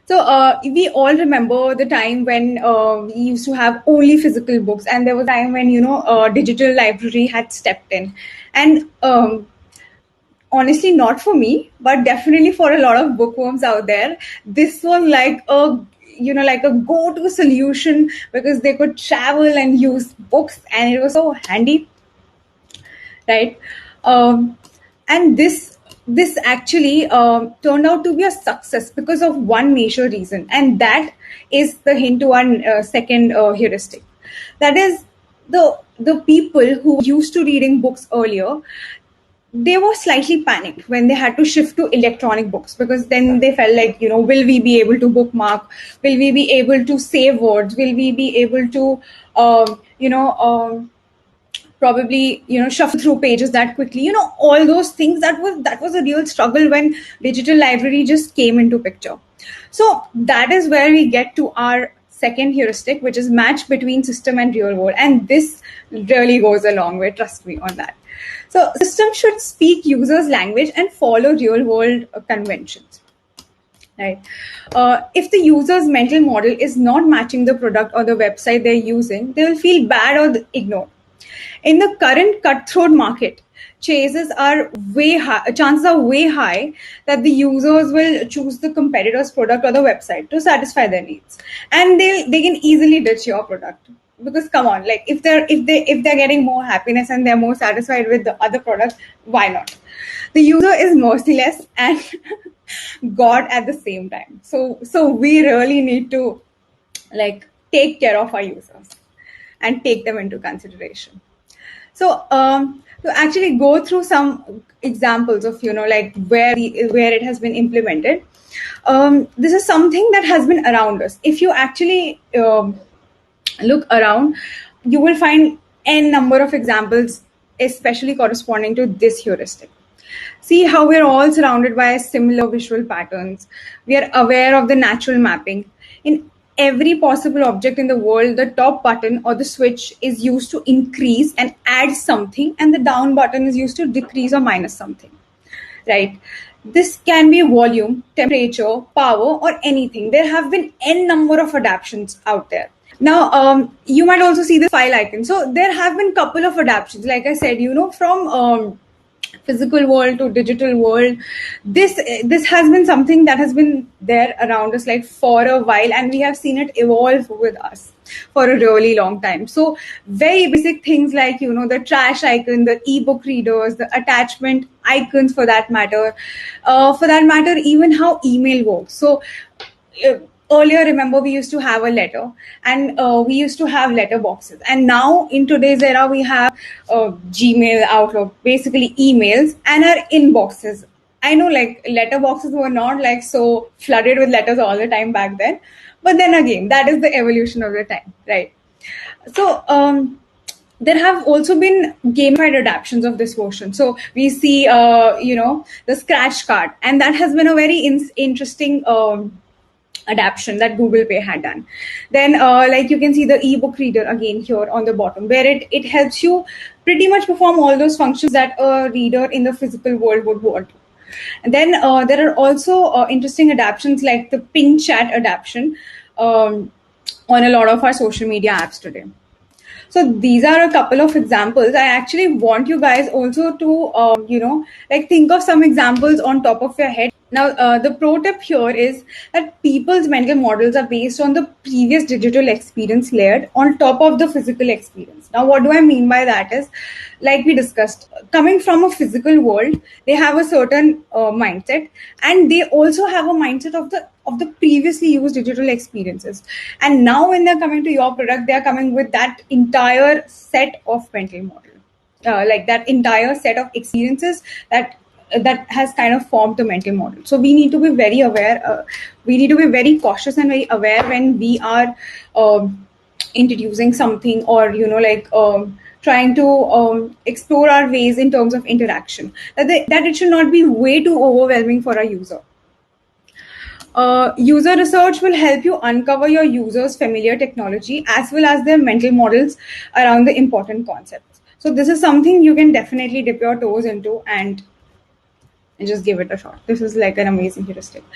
We all remember the time when we used to have only physical books, and there was a time when digital library had stepped in, and honestly, not for me, but definitely for a lot of bookworms out there, this was like a go-to solution because they could travel and use books, and it was so handy, right? Um, and this actually turned out to be a success because of one major reason, and that is the hint to our second heuristic. That is, the people who used to reading books earlier, they were slightly panicked when they had to shift to electronic books, because then they felt like, will we be able to bookmark, will we be able to save words, will we be able to probably shuffle through pages that quickly, all those things. That was a real struggle when digital library just came into picture. So that is where we get to our second heuristic, which is match between system and real world, and this really goes a long way, trust me on that. So system should speak users language and follow real world conventions, right? If the user's mental model is not matching the product or the website they're using, they will feel bad or ignored. In the current cutthroat market, chances are way high that the users will choose the competitor's product or the website to satisfy their needs, and they can easily ditch your product. Because come on, like if they're getting more happiness and they're more satisfied with the other product, why not? The user is merciless and God at the same time. So we really need to like take care of our users and take them into consideration. To actually go through some examples of like where it has been implemented. This is something that has been around us. If you actually look around, you will find n number of examples, especially corresponding to this heuristic. See how we're all surrounded by similar visual patterns. We are aware of the natural mapping. In every possible object in the world, the top button or the switch is used to increase and add something, and the down button is used to decrease or minus something, right? This can be volume, temperature, power, or anything. There have been n number of adaptations out there. Now, you might also see the file icon. So there have been couple of adaptations, like I said, from physical world to digital world. This has been something that has been there around us like for a while, and we have seen it evolve with us for a really long time. So very basic things like the trash icon, the ebook readers, the attachment icons, for that matter even how email works. So uh, earlier, remember, we used to have a letter, and we used to have letter boxes, and now in today's era we have Gmail, Outlook, basically emails, and our inboxes. I know, like, letter boxes were not like so flooded with letters all the time back then, but then again, that is the evolution of the time, right? So there have also been gamified adaptations of this version. So we see, the scratch card, and that has been a very interesting adaptation that Google Pay had done. Then, like, you can see the ebook reader again here on the bottom, where it helps you pretty much perform all those functions that a reader in the physical world would want to. And then there are also interesting adaptations like the ping chat adaptation on a lot of our social media apps today. So these are a couple of examples. I actually want you guys also to, like, think of some examples on top of your head. Now, the pro tip here is that people's mental models are based on the previous digital experience layered on top of the physical experience. Now, what do I mean by that is, like we discussed, coming from a physical world, they have a certain mindset, and they also have a mindset of the previously used digital experiences. And now, when they're coming to your product, they're coming with that entire set of mental model, like that entire set of experiences that has kind of formed the mental model. So we need to be very aware. We need to be very cautious and very aware when we are introducing something, or trying to explore our ways in terms of interaction. That it should not be way too overwhelming for a user. User research will help you uncover your users' familiar technology as well as their mental models around the important concepts. So this is something you can definitely dip your toes into and just give it a shot. This is like an amazing heuristic.